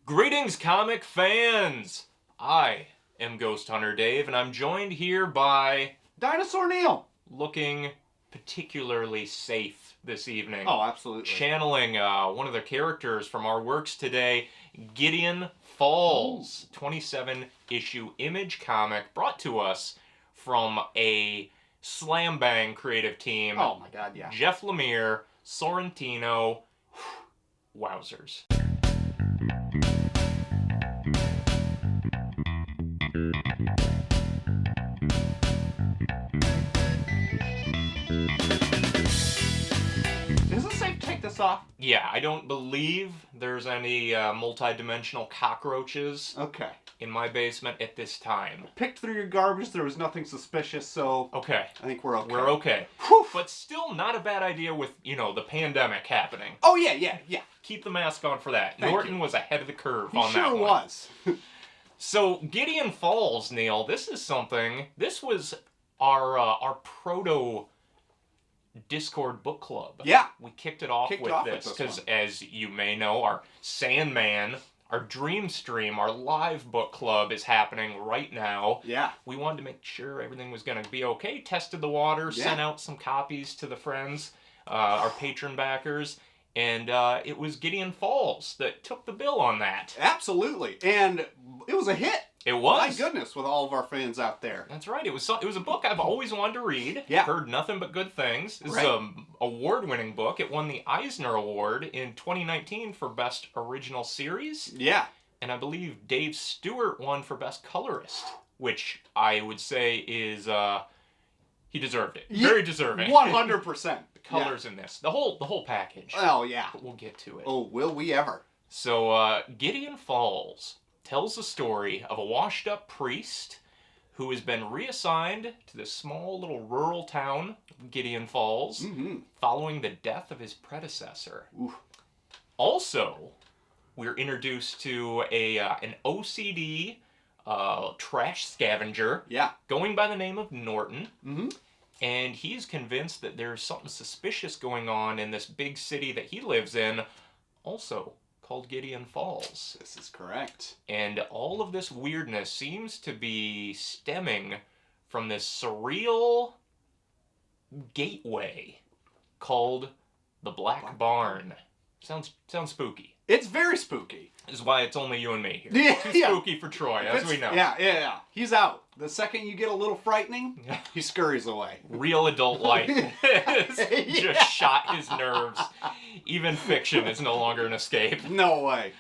Greetings, comic fans! I am Ghost Hunter Dave, and I'm joined here by... Dinosaur Neil! Looking particularly safe this evening. Oh, absolutely. Channeling one of the characters from our works today, Gideon Falls. 27-issue Image comic brought to us from a slam bang creative team. Oh my god, yeah. Jeff Lemire Sorrentino. Wowzers. Is it safe to take this off? Yeah, I don't believe there's any multi-dimensional cockroaches Okay. in my basement at this time. Picked through your garbage, there was nothing suspicious, so Okay. I think we're okay. We're okay. Whew. But still not a bad idea with, the pandemic happening. Oh, yeah. Keep the mask on for that. Thank Norton you. was ahead of the curve He on that sure one. was. So, Gideon Falls, Neil, this is something, this was our proto Discord book club. Yeah. We kicked it off with this because, as you may know, our Sandman, our Dream Stream, our live book club is happening right now. Yeah. We wanted to make sure everything was going to be okay, tested the water, sent out some copies to the friends, our patron backers, and it was Gideon Falls that took the bill on that. Absolutely. And it was a hit. It was. My goodness, with all of our fans out there. That's right. It was a book I've always wanted to read. Yeah. Heard nothing but good things. It's Right. an award-winning book. It won the Eisner Award in 2019 for Best Original Series. Yeah. And I believe Dave Stewart won for Best Colorist, which I would say is, he deserved it. Very deserving. 100%. The colors in this. The whole package. Oh, yeah. But we'll get to it. Oh, will we ever? So, Gideon Falls tells the story of a washed-up priest who has been reassigned to this small little rural town, Gideon Falls, following the death of his predecessor. Oof. Also, we're introduced to an OCD trash scavenger going by the name of Norton. And he's convinced that there's something suspicious going on in this big city that he lives in, also called Gideon Falls. This is correct. And all of this weirdness seems to be stemming from this surreal gateway called the Black Barn. Sounds spooky. It's very spooky. This is why it's only you and me here. Yeah, Too spooky for Troy, as we know. Yeah. He's out. The second you get a little frightening, he scurries away. Real adult life just shot his nerves. Even fiction is no longer an escape. No way.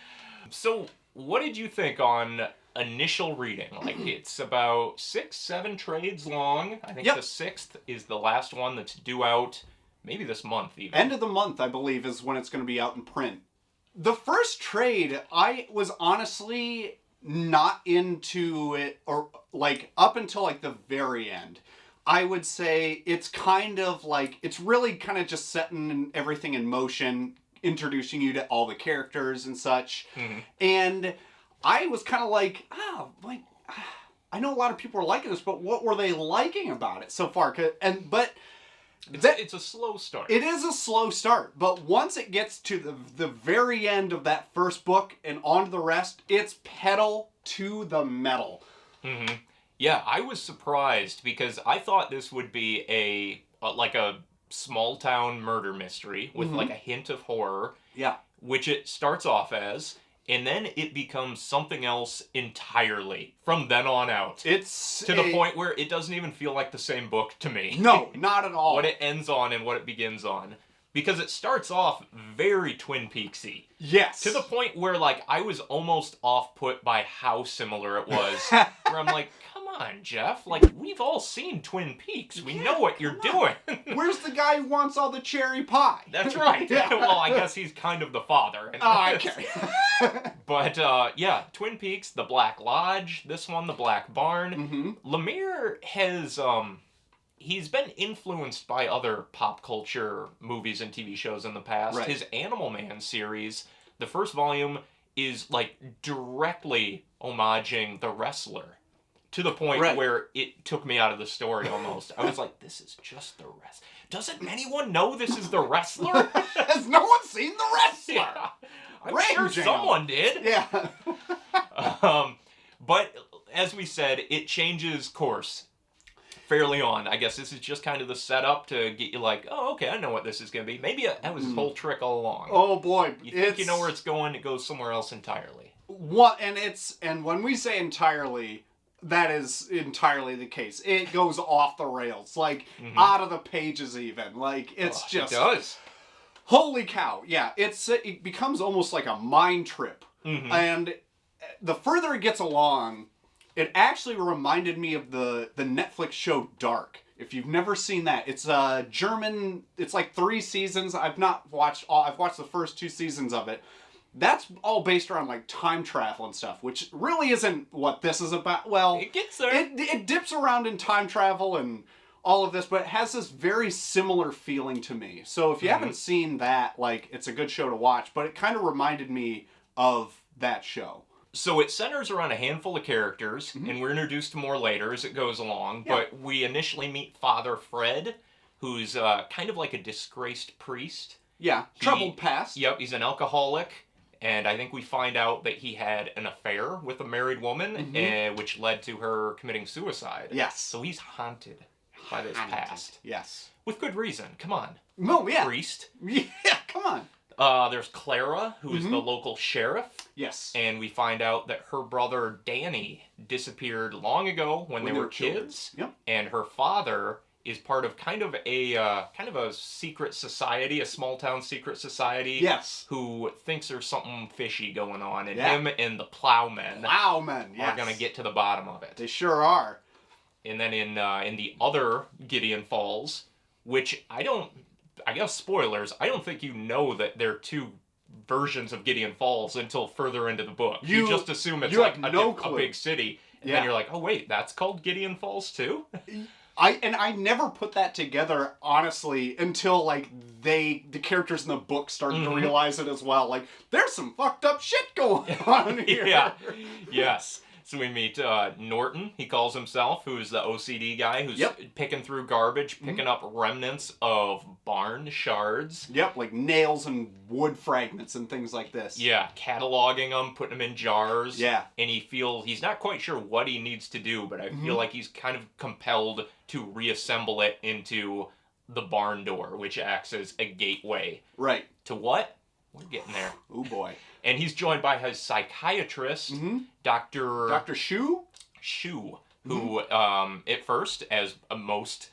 So, what did you think on initial reading? Like, it's about 6-7 trades long. I think the 6th is the last one that's due out maybe this month even. End of the month, I believe, is when it's going to be out in print. The first trade, I was honestly not into it, or like up until like the very end. I would say it's kind of like, it's really kind of just setting everything in motion, introducing you to all the characters and such. And I was kind of like, I know a lot of people are liking this, but what were they liking about it so far? It's a slow start. It is a slow start, but once it gets to the very end of that first book and on to the rest, it's pedal to the metal. Yeah, I was surprised because I thought this would be a small town murder mystery with like a hint of horror. Yeah. Which it starts off as, and then it becomes something else entirely from then on out. It's to the point where it doesn't even feel like the same book to me. No, not at all. What it ends on and what it begins on. Because it starts off very Twin Peaksy. Yes. To the point where, like, I was almost off-put by how similar it was. Where I'm like, come on, Jeff. Like, we've all seen Twin Peaks. We know what you're doing. Where's the guy who wants all the cherry pie? That's right. Well, I guess he's kind of the father. Oh, okay. But, Twin Peaks, The Black Lodge, this one, The Black Barn. Lemire has, he's been influenced by other pop culture movies and TV shows in the past. Right. His Animal Man series, the first volume, is, like, directly homaging The Wrestler. To the point where it took me out of the story almost. I was like, this is just The Wrestler. Doesn't anyone know this is The Wrestler? Has no one seen The Wrestler? Yeah. I'm sure someone did. Yeah. But as we said, it changes course fairly on. I guess this is just kind of the setup to get you like, oh, okay, I know what this is going to be. Maybe that was his whole trick all along. Oh, boy. You think you know where it's going, it goes somewhere else entirely. What? And when we say entirely, that is entirely the case. It goes off the rails, like out of the pages even. Like it's just. It does. Holy cow! Yeah, it becomes almost like a mind trip, and the further it gets along, it actually reminded me of the Netflix show Dark. If you've never seen that, it's a German. It's like 3 seasons. I've watched the first 2 seasons of it. That's all based around like time travel and stuff, which really isn't what this is about. Well, it gets there. It dips around in time travel and all of this, but it has this very similar feeling to me. So if you haven't seen that, like, it's a good show to watch, but it kind of reminded me of that show. So it centers around a handful of characters, and we're introduced to more later as it goes along, but we initially meet Father Fred, who's kind of like a disgraced priest. Yeah, troubled past. Yep, he's an alcoholic, and I think we find out that he had an affair with a married woman, which led to her committing suicide. Yes. So he's haunted by this past. Yes. With good reason. Come on. No, yeah. Priest. Yeah, come on. There's Clara, who is the local sheriff. Yes. And we find out that her brother Danny disappeared long ago when they were kids. Yep. And her father is part of kind of a secret society, a small town secret society. Yes. Who thinks there's something fishy going on, and him and the plowmen are gonna get to the bottom of it. They sure are. And then in the other Gideon Falls, which I guess spoilers, I don't think you know that there are 2 versions of Gideon Falls until further into the book. You just assume it's like a big city. And then you're like, oh wait, that's called Gideon Falls too? I never put that together, honestly, until like the characters in the book started to realize it as well. Like, there's some fucked up shit going on here. Yeah. Yes. So we meet Norton, he calls himself, who's the OCD guy who's picking through garbage, picking up remnants of barn shards. Yep, like nails and wood fragments and things like this. Yeah, cataloging them, putting them in jars. Yeah. And he's not quite sure what he needs to do, but I feel like he's kind of compelled to reassemble it into the barn door, which acts as a gateway. Right. To what? We're getting there. Oh boy. And he's joined by his psychiatrist, Dr. Shu, who at first, as most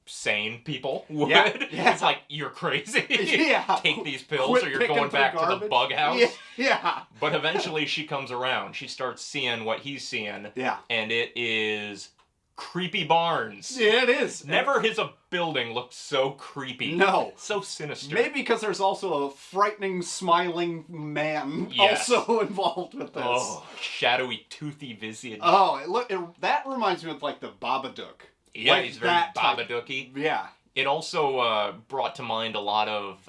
sane people would, it's like, you're crazy. Take these pills or you're going back to the bug house. Yeah. But eventually she comes around. She starts seeing what he's seeing. Yeah. And it is creepy barns. Yeah, it is. Never has a building looked so creepy. No. So sinister. Maybe because there's also a frightening, smiling man also involved with this. Oh, shadowy, toothy visage. Oh, that reminds me of like the Babadook. Yeah, like he's very Babadooky. Yeah. It also brought to mind a lot of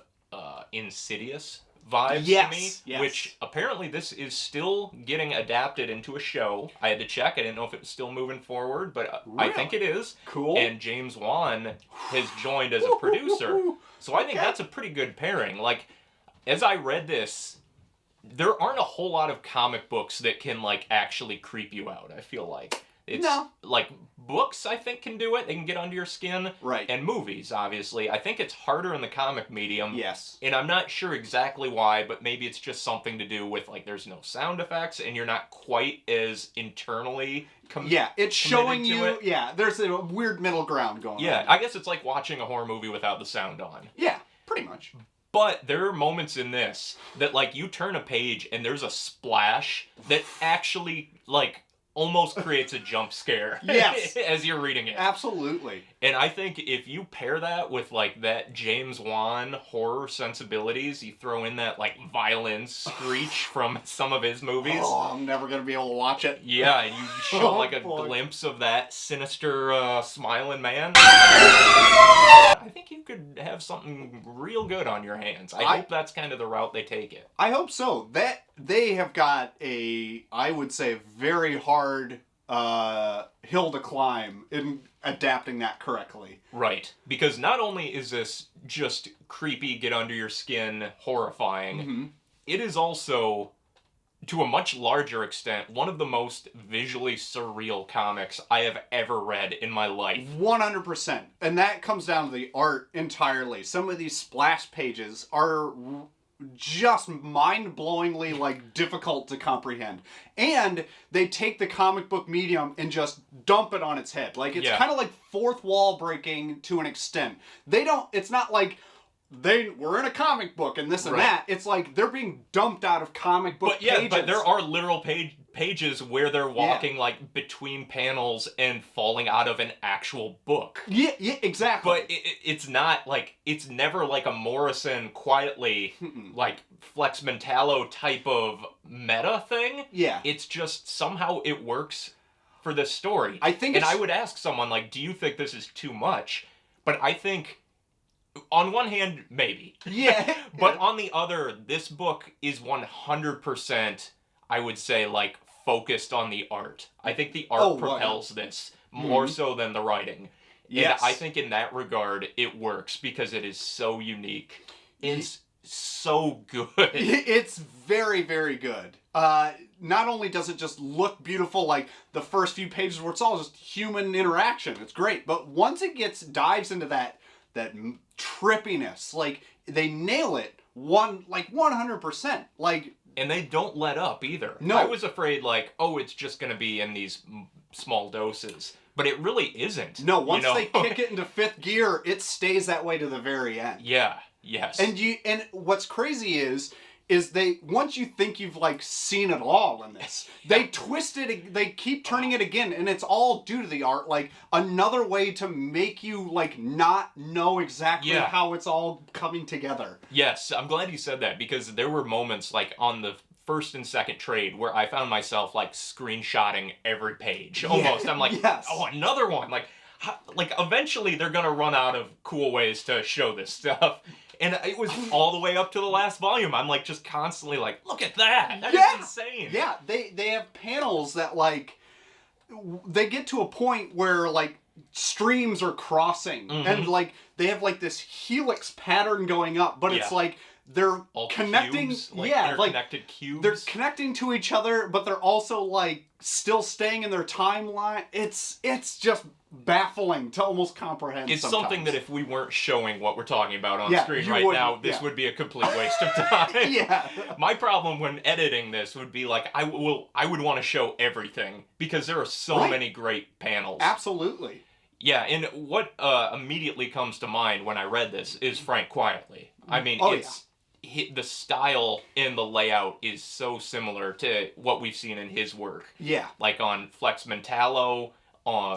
Insidious vibes to me, which apparently this is still getting adapted into a show. I had to check. I didn't know if it was still moving forward, but I think it is. Cool. And James Wan has joined as a producer. So I think that's a pretty good pairing. Like, as I read this, there aren't a whole lot of comic books that can, like, actually creep you out, I feel like. It's like books, I think, can do it. They can get under your skin. Right. And movies, obviously. I think it's harder in the comic medium. Yes. And I'm not sure exactly why, but maybe it's just something to do with, like, there's no sound effects and you're not quite as internally it's showing you. Yeah, there's a weird middle ground going on. Yeah, I guess it's like watching a horror movie without the sound on. Yeah, pretty much. But there are moments in this that, like, you turn a page and there's a splash that actually, like, almost creates a jump scare as you're reading it. Absolutely. And I think if you pair that with, like, that James Wan horror sensibilities, you throw in that, like, violin screech from some of his movies. Oh, I'm never going to be able to watch it. Yeah, and you show, like, a glimpse of that sinister, smiling man. I think you could have something real good on your hands. I hope that's kind of the route they take it. I hope so. That they have got I would say, very hard hill to climb in adapting that correctly. Right. Because not only is this just creepy, get under your skin, horrifying, it is also, to a much larger extent, one of the most visually surreal comics I have ever read in my life. 100%. And that comes down to the art entirely. Some of these splash pages are just mind-blowingly, like, difficult to comprehend. And they take the comic book medium and just dump it on its head. Like, it's kind of like fourth wall breaking to an extent. It's not like we're in a comic book and this and that. It's like they're being dumped out of comic book pages. But there are literal pages where they're walking like between panels and falling out of an actual book. Yeah, exactly. But it's not like, it's never like a Morrison quietly like Flex Mentallo type of meta thing. Yeah. It's just somehow it works for this story. I would ask someone like, do you think this is too much? But I think, on one hand, maybe. Yeah. But on the other, this book is 100%, I would say, like, focused on the art. I think the art propels this more so than the writing. Yes. And I think in that regard, it works because it is so unique. It's so good. It's very, very good. Not only does it just look beautiful, like the first few pages where it's all just human interaction, it's great. But once it dives into that trippiness, like, they nail it 100%. Like, and they don't let up either. No. I was afraid, like, oh, it's just going to be in these small doses. But it really isn't. No, once they kick it into fifth gear, it stays that way to the very end. Yeah, yes. And what's crazy is once you think you've, like, seen it all in this, they twist it, they keep turning it again, and it's all due to the art, like, another way to make you, like, not know exactly how it's all coming together. Yes, I'm glad you said that, because there were moments, like, on the first and second trade where I found myself, like, screenshotting every page, almost. I'm like, oh, another one! Like, eventually they're gonna run out of cool ways to show this stuff. And it was all the way up to the last volume. I'm like, just constantly like, look at that. That is insane. Yeah, they have panels that, like, they get to a point where, like, streams are crossing. And, like, they have, like, this helix pattern going up. But it's like they're all connecting. Cubes, interconnected cubes. They're connecting to each other, but they're also, like, still staying in their timeline. It's just baffling to almost comprehend. It's sometimes. Something that if we weren't showing what we're talking about on screen right now, this would be a complete waste of time. My problem when editing this would be like, I would want to show everything because there are so many great panels. Absolutely. Yeah, and what immediately comes to mind when I read this is Frank Quietly. I mean, the style and the layout is so similar to what we've seen in his work. Yeah. Like on Flex Mentallo,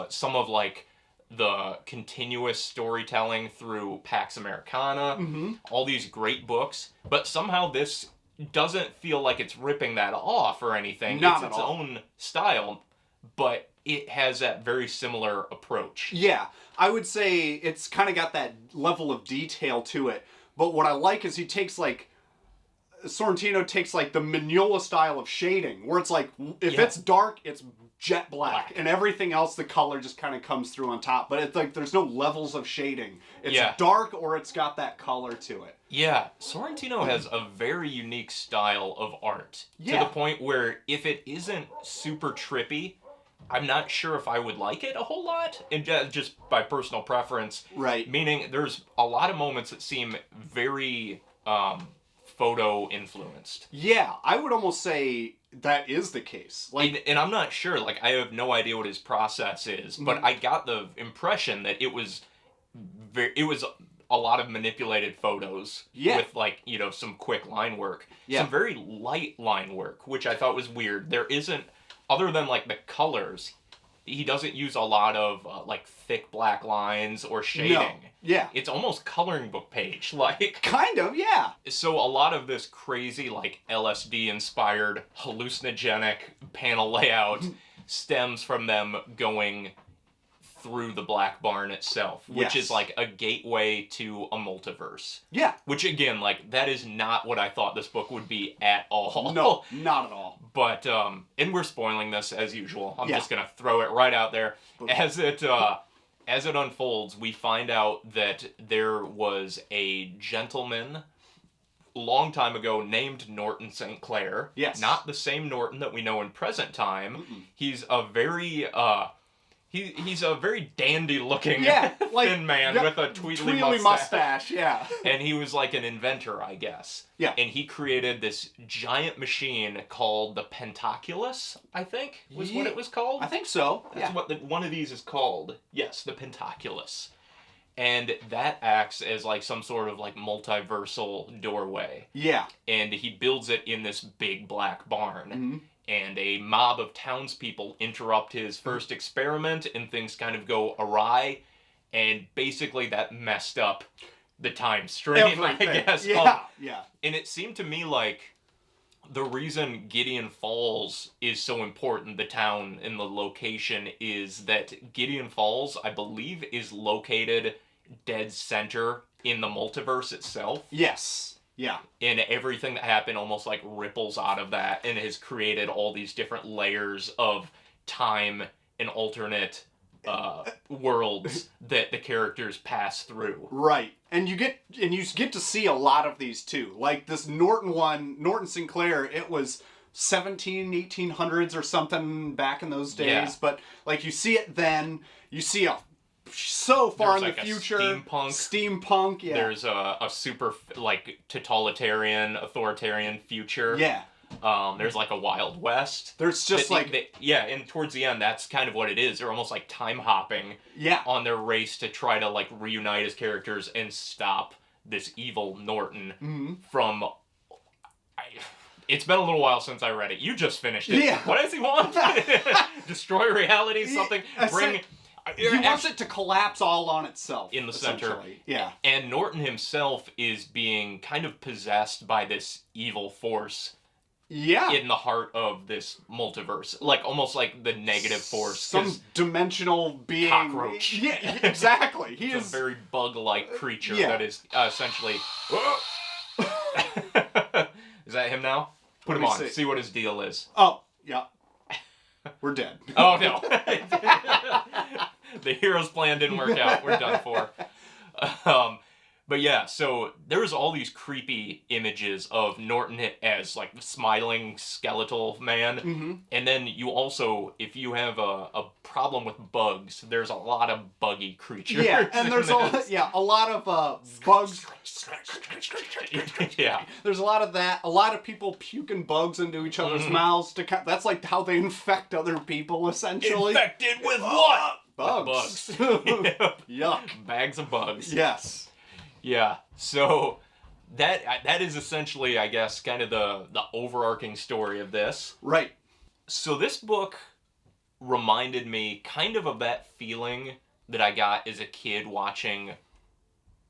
some of, like, the continuous storytelling through Pax Americana, all these great books, but somehow this doesn't feel like it's ripping that off or anything. Not it's its own style, but it has that very similar approach. Yeah, I would say it's kind of got that level of detail to it, but what I like is Sorrentino takes, like, the Mignola style of shading, where it's like, if it's dark, it's jet black, and everything else, the color just kind of comes through on top. But it's like, there's no levels of shading. It's dark, or it's got that color to it. Yeah, Sorrentino has a very unique style of art. To the point where, if it isn't super trippy, I'm not sure if I would like it a whole lot, and just by personal preference. Right. Meaning, there's a lot of moments that seem very photo influenced. Yeah, I would almost say that is the case. Like, and I'm not sure. Like, I have no idea what his process is, but I got the impression that it was a lot of manipulated photos with, like, you know, some quick line work. Some very light line work, which I thought was weird. There isn't, other than, like, the colors, he doesn't use a lot of, like, thick black lines or shading. No. Yeah. It's almost coloring book page, like. Kind of, yeah. So a lot of this crazy, like, LSD-inspired, hallucinogenic panel layout stems from them going through the Black Barn itself, which is, like, a gateway to a multiverse. Yeah. Which, again, like, that is not what I thought this book would be at all. No, not at all. But, and we're spoiling this as usual. I'm just gonna throw it right out there. As it unfolds, we find out that there was a gentleman long time ago named Norton St. Clair. Yes. Not the same Norton that we know in present time. Mm-mm. He's a very he's a very dandy-looking thin man with a tweedly mustache. Yeah. And he was like an inventor, I guess. Yeah. And he created this giant machine called the Pentaculus, I think, was what it was called. I think so. That's what one of these is called. Yes, the Pentaculus. And that acts as like some sort of like multiversal doorway. Yeah. And he builds it in this big black barn. Mm-hmm. And a mob of townspeople interrupt his first experiment, and things kind of go awry. And basically that messed up the time stream, I guess. Yeah. And it seemed to me like the reason Gideon Falls is so important, the town and the location, is that Gideon Falls, I believe, is located dead center in the multiverse itself. Yes. Yeah. And everything that happened almost like ripples out of that and has created all these different layers of time and alternate worlds that the characters pass through. Right. And you get to see a lot of these too. Like this Norton one, Norton Sinclair, it was 1800s or something back in those days. Yeah. But like you see it then, you see so far in the future. Steampunk, yeah. There's a super, like, totalitarian, authoritarian future. Yeah. There's, like, a Wild West. There's just, and towards the end, that's kind of what it is. They're almost, like, time-hopping on their race to try to, like, reunite as characters and stop this evil Norton from... It's been a little while since I read it. You just finished it. Yeah. What does he want? Destroy reality, something? Bring... He wants it to collapse all on itself. In the center. Yeah. And Norton himself is being kind of possessed by this evil force. Yeah. In the heart of this multiverse. Like, almost like the negative force. Some dimensional being. Cockroach. Yeah, exactly. He is a very bug-like creature that is essentially... Is that him now? Put him on. See what his deal is. Oh, yeah. We're dead. Oh, no. The hero's plan didn't work out. We're done for. But yeah, so there's all these creepy images of Norton as like the smiling skeletal man. Mm-hmm. And then you also, if you have a problem with bugs, there's a lot of buggy creatures. Yeah, and there's a lot of bugs. Yeah. There's a lot of that. A lot of people puking bugs into each other's mouths. That's like how they infect other people, essentially. Infected with what? Bugs. Yep. Yuck. Bags of bugs. Yes. Yeah. So that is essentially, I guess, kind of the overarching story of this. Right. So this book reminded me kind of that feeling that I got as a kid watching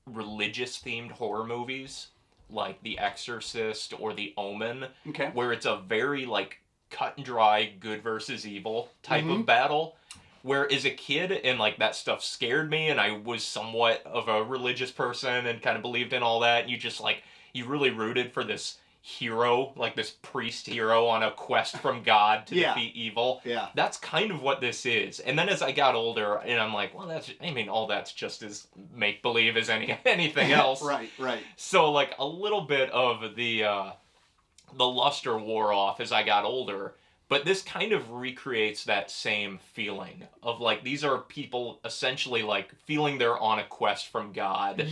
religious-themed horror movies, like The Exorcist or The Omen, where it's a very, like, cut-and-dry, good versus evil type of battle. Where as a kid, and like that stuff scared me, and I was somewhat of a religious person and kind of believed in all that, and you really rooted for this hero, like this priest hero on a quest from God to defeat evil. Yeah. That's kind of what this is. And then as I got older, and I'm like, well, all that's just as make-believe as anything else. Right. So like a little bit of the luster wore off as I got older. But this kind of recreates that same feeling of, like, these are people essentially, like, feeling they're on a quest from God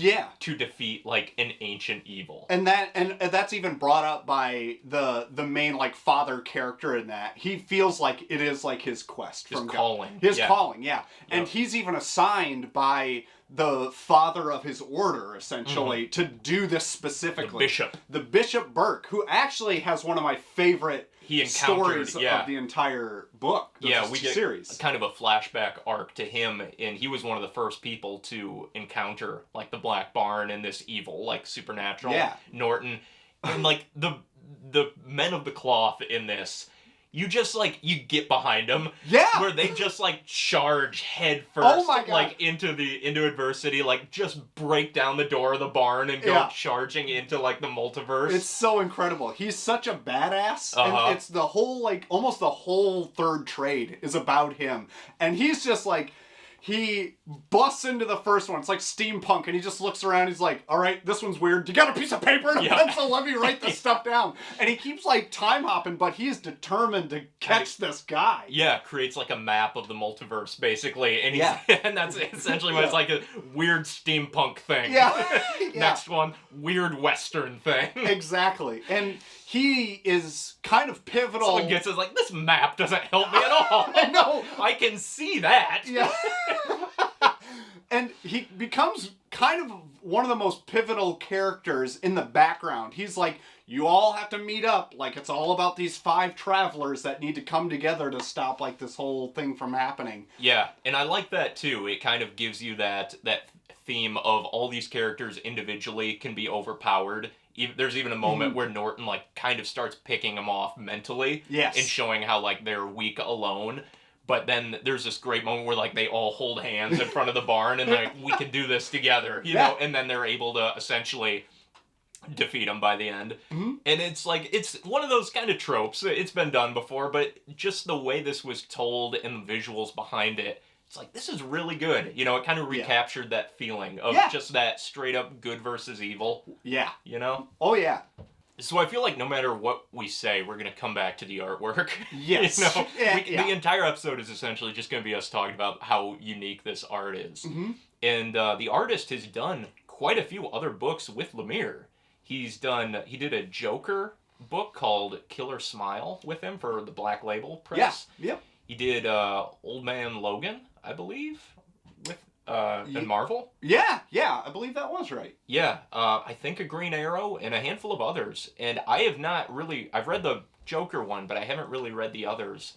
to defeat, like, an ancient evil. And that's even brought up by the main, like, father character in that. He feels like it is, like, his quest from God. His calling, yeah. And he's even assigned by the father of his order, essentially, to do this specifically. The Bishop Burke, who actually has one of my favorite... stories of the entire book. We get kind of a flashback arc to him, and he was one of the first people to encounter like the Black Barn and this evil, like supernatural Norton, and like the men of the cloth in this. You just like you get behind them, where they just like charge head first, like into adversity, like just break down the door of the barn and go charging into like the multiverse. It's so incredible. He's such a badass, and it's the whole like almost the whole third trade is about him, and he's just like. he busts into the first one. It's like steampunk, and he just looks around. He's like, all right, this one's weird. You got a piece of paper and a pencil? Let me write this stuff down. And he keeps like time hopping, but he is determined to catch this guy. Yeah, creates like a map of the multiverse, basically. And and that's essentially what it's like, a weird steampunk thing. Yeah. Next one, weird Western thing. Exactly. And he is kind of pivotal. Someone gets it like, this map doesn't help me at all. I know. I can see that. Yeah. And he becomes kind of one of the most pivotal characters in the background. He's like, you all have to meet up. Like, it's all about these 5 travelers that need to come together to stop, like, this whole thing from happening. Yeah, and I like that, too. It kind of gives you that theme of all these characters individually can be overpowered. There's even a moment where Norton, like, kind of starts picking them off mentally. Yes. And showing how, like, they're weak alone. But then there's this great moment where, like, they all hold hands in front of the barn and, like, we can do this together, you know? And then they're able to essentially defeat him by the end. Mm-hmm. And it's, like, it's one of those kind of tropes. It's been done before, but just the way this was told and the visuals behind it, it's like, this is really good. You know, it kind of recaptured that feeling of just that straight up good versus evil. Yeah. You know? Oh, yeah. So I feel like no matter what we say, we're going to come back to the artwork. Yes. You know? The entire episode is essentially just going to be us talking about how unique this art is. Mm-hmm. And the artist has done quite a few other books with Lemire. He did a Joker book called Killer Smile with him for the Black Label Press. Yeah. Yep. He did Old Man Logan, I believe, with in Marvel. Yeah, I believe that was right. Yeah, I think a Green Arrow and a handful of others. And I have not really, I've read the Joker one, but I haven't really read the others.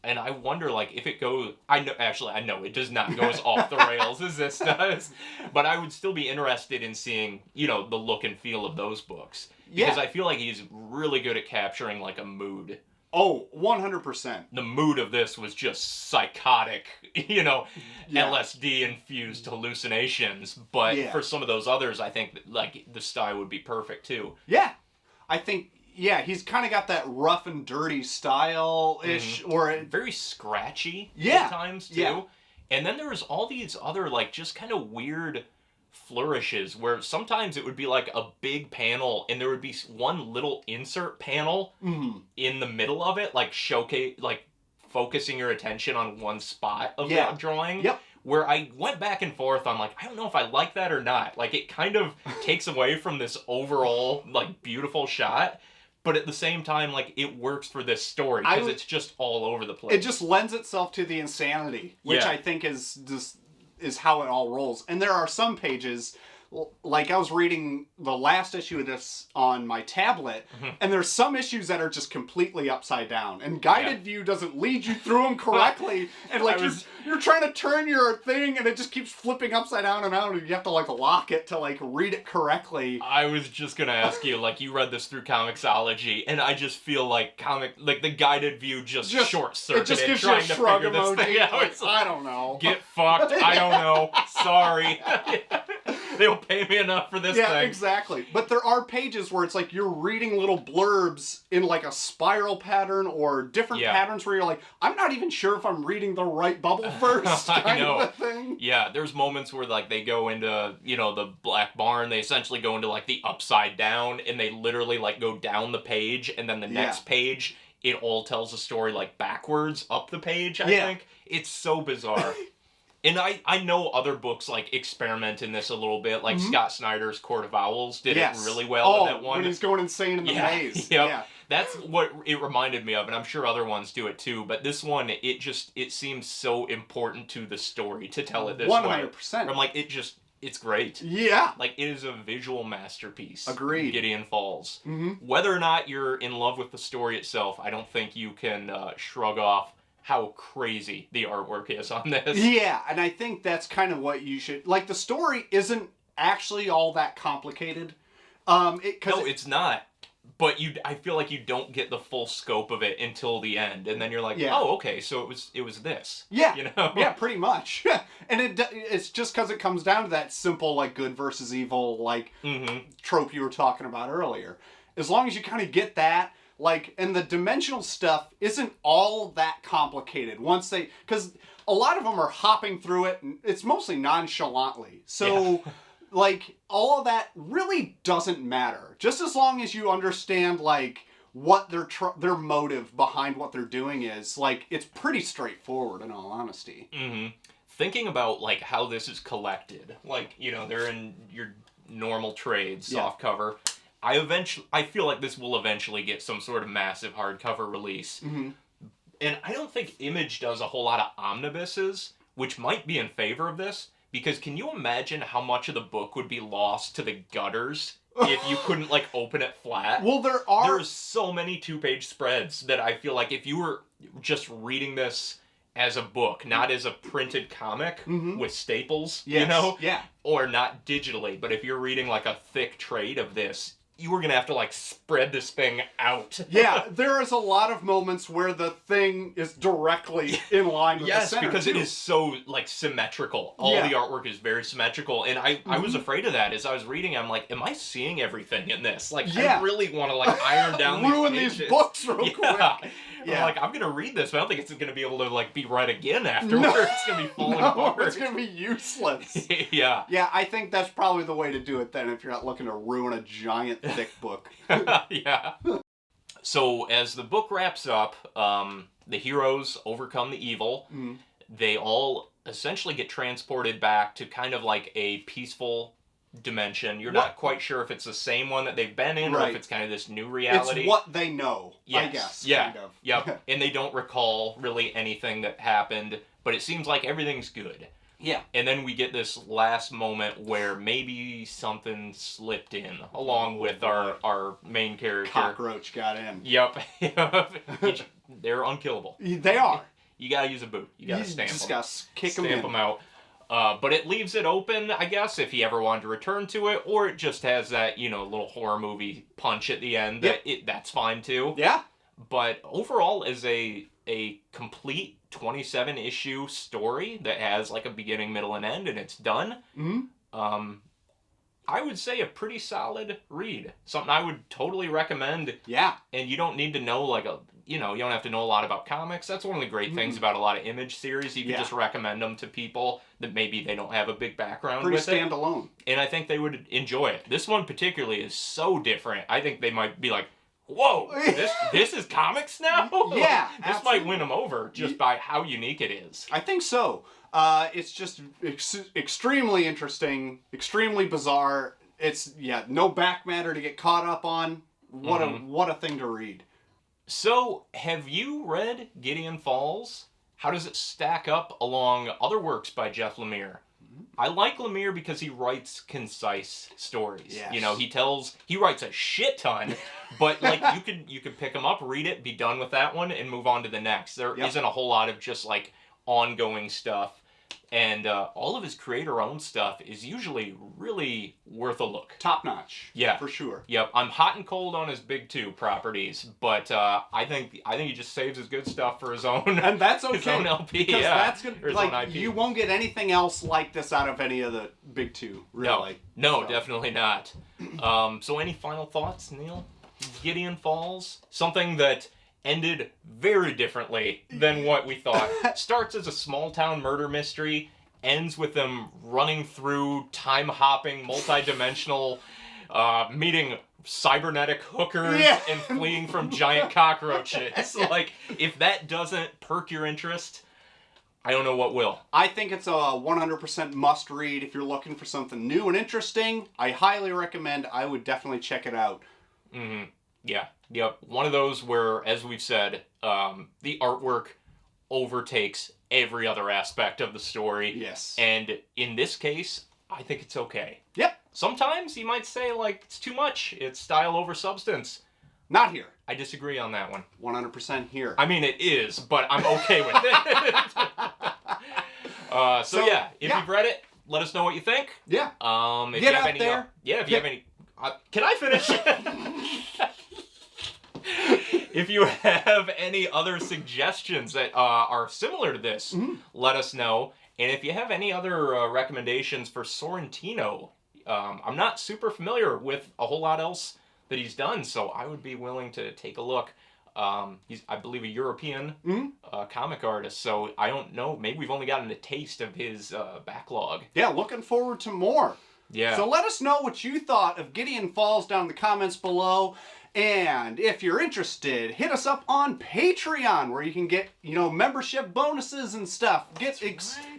And I wonder, like, if it goes, I know it does not go as off the rails as this does. But I would still be interested in seeing, you know, the look and feel of those books. Because I feel like he's really good at capturing, like, a mood. Oh, 100%. The mood of this was just psychotic, you know, LSD-infused hallucinations. But for some of those others, I think, like, the style would be perfect, too. Yeah. I think, he's kind of got that rough and dirty style-ish. Or very scratchy at times, too. Yeah. And then there was all these other, like, just kind of weird flourishes where sometimes it would be like a big panel and there would be one little insert panel in the middle of it, like focusing your attention on one spot of that drawing. Yep. Where I went back and forth on, like, I don't know if I like that or not. Like, it kind of takes away from this overall, like, beautiful shot. But at the same time, like, it works for this story because it's just all over the place. It just lends itself to the insanity, which I think is how it all rolls. And there are some pages, like I was reading the last issue of this on my tablet, and there's some issues that are just completely upside down. And guided view doesn't lead you through them correctly. And like you're trying to turn your thing and it just keeps flipping upside down and out and you have to like lock it to like read it correctly. I was just gonna ask you, like, you read this through Comixology, and I just feel like the guided view just short-circuited. It just gives you a shrug emoji. Like, I don't know. Get fucked. I don't know. Sorry. They'll pay me enough for this thing. Yeah, exactly. But there are pages where it's like you're reading little blurbs in like a spiral pattern or different patterns where you're like, I'm not even sure if I'm reading the right bubble first kind of a thing. Yeah, there's moments where like they go into, you know, the Black Barn, they essentially go into like the upside down and they literally like go down the page and then the next page, it all tells a story like backwards up the page, I think. It's so bizarre. And I know other books, like, experiment in this a little bit. Like, Scott Snyder's Court of Owls did it really well in that one. When he's going insane in the maze. Yeah. That's what it reminded me of, and I'm sure other ones do it too. But this one, it seems so important to the story to tell it this 100%. way. I'm like, it's great. Yeah. Like, it is a visual masterpiece. Agreed. Gideon Falls. Mm-hmm. Whether or not you're in love with the story itself, I don't think you can shrug off how crazy the artwork is on this. Yeah, and I think that's kind of what you should... Like, the story isn't actually all that complicated. No, it's not. But I feel like you don't get the full scope of it until the end. And then you're like, oh, okay, so it was this. Yeah. You know? Yeah, pretty much. And it's just because it comes down to that simple, like, good versus evil, like, trope you were talking about earlier. As long as you kind of get that... Like, and the dimensional stuff isn't all that complicated once they, because a lot of them are hopping through it, and it's mostly nonchalantly. So, like, all of that really doesn't matter. Just as long as you understand, like, what their motive behind what they're doing is, like, it's pretty straightforward, in all honesty. Mm-hmm. Thinking about, like, how this is collected, like, you know, they're in your normal trade, soft cover. I feel like this will eventually get some sort of massive hardcover release. Mm-hmm. And I don't think Image does a whole lot of omnibuses, which might be in favor of this, because can you imagine how much of the book would be lost to the gutters if you couldn't, like, open it flat? Well, There's so many 2-page spreads that I feel like if you were just reading this as a book, not as a printed comic with staples, you know? Yeah. Or not digitally, but if you're reading, like, a thick trade of this, you were gonna have to, like, spread this thing out. Yeah, there is a lot of moments where the thing is directly in line with the center. Yes, because it is so, like, symmetrical. All the artwork is very symmetrical, and I was afraid of that. As I was reading, I'm like, am I seeing everything in this? Like, I really want to, like, iron down ruin these books real quick. Yeah. I'm like, I'm gonna read this, but I don't think it's gonna be able to, like, be read again afterwards. No. It's gonna be falling apart. It's gonna be useless. Yeah. Yeah, I think that's probably the way to do it then, if you're not looking to ruin a giant, thick book. Yeah. So, as the book wraps up, the heroes overcome the evil. Mm. They all essentially get transported back to kind of like a peaceful dimension. You're not quite sure if it's the same one that they've been in or if it's kind of this new reality. It's what they know, I guess. Yeah. Kind of. Yep. And they don't recall really anything that happened, but it seems like everything's good. Yeah. And then we get this last moment where maybe something slipped in along with our main character. Cockroach got in. Yep. They're unkillable. They are. You gotta use a boot. You gotta stamp them. Just gotta kick them in. Stamp them out. But it leaves it open, I guess, if he ever wanted to return to it, or it just has that, you know, little horror movie punch at the end. That's fine, too. Yeah. But overall, as a complete 27-issue story that has, like, a beginning, middle, and end, and it's done, I would say a pretty solid read. Something I would totally recommend. Yeah. And you don't need to know, like, you don't have to know a lot about comics. That's one of the great things about a lot of Image series. You can just recommend them to people that maybe they don't have a big background with it. Pretty standalone. And I think they would enjoy it. This one particularly is so different. I think they might be like, whoa, this is comics now? Yeah, This might win them over just by how unique it is. I think so. It's just extremely interesting, extremely bizarre. It's, no back matter to get caught up on. What a thing to read. So, have you read Gideon Falls? How does it stack up along other works by Jeff Lemire? I like Lemire because he writes concise stories. Yes. You know, he writes a shit ton, but like you could pick him up, read it, be done with that one, and move on to the next. There isn't a whole lot of just like ongoing stuff. And all of his creator-owned stuff is usually really worth a look. Top notch. Yeah. For sure. Yep. I'm hot and cold on his big two properties, but I think he just saves his good stuff for his own. And that's okay. His own LP. Because that's good. His own IP. You won't get anything else like this out of any of the big two, really. No, definitely not. So any final thoughts, Neil? Gideon Falls? Something that ended very differently than what we thought. Starts as a small-town murder mystery, ends with them running through time-hopping, multi-dimensional, meeting cybernetic hookers and fleeing from giant cockroaches. Like, if that doesn't perk your interest, I don't know what will. I think it's a 100% must-read if you're looking for something new and interesting. I highly recommend. I would definitely check it out. Mm-hmm. Yeah. Yep. One of those where, as we've said, the artwork overtakes every other aspect of the story. Yes. And in this case, I think it's okay. Yep. Sometimes you might say, like, it's too much. It's style over substance. Not here. I disagree on that one. 100% here. I mean, it is, but I'm okay with it. So yeah, if you've read it, let us know what you think. Yeah. If Get you have out any, there. if you have any... can I finish? If you have any other suggestions that are similar to this, let us know. And if you have any other recommendations for Sorrentino, I'm not super familiar with a whole lot else that he's done. So I would be willing to take a look. He's, I believe, a European comic artist. So I don't know. Maybe we've only gotten a taste of his backlog. Yeah, looking forward to more. Yeah. So let us know what you thought of Gideon Falls down in the comments below. And if you're interested, hit us up on Patreon, where you can get, membership bonuses and stuff. Get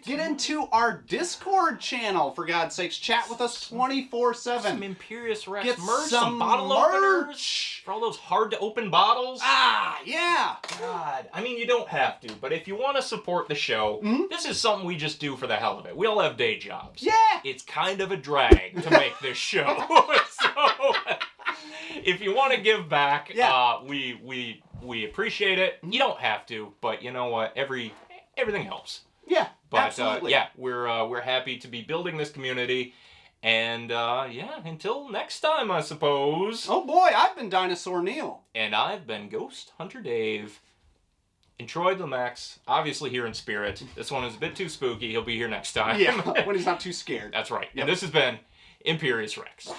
into our Discord channel, for God's sakes. Chat with us 24/7. Some Imperious Rex Get merch, some bottle openers for all those hard-to-open bottles. Ah, yeah. God, I mean, you don't have to, but if you want to support the show, this is something we just do for the hell of it. We all have day jobs. Yeah. It's kind of a drag to make this show. So, if you want to give back, we appreciate it. You don't have to, but you know what? Everything helps. Yeah, but, absolutely. We're happy to be building this community. And, until next time, I suppose. Oh boy, I've been Dinosaur Neil. And I've been Ghost Hunter Dave. Enjoyed the Max, obviously here in spirit. This one is a bit too spooky. He'll be here next time. Yeah, when he's not too scared. That's right. Yep. And this has been Imperious Rex.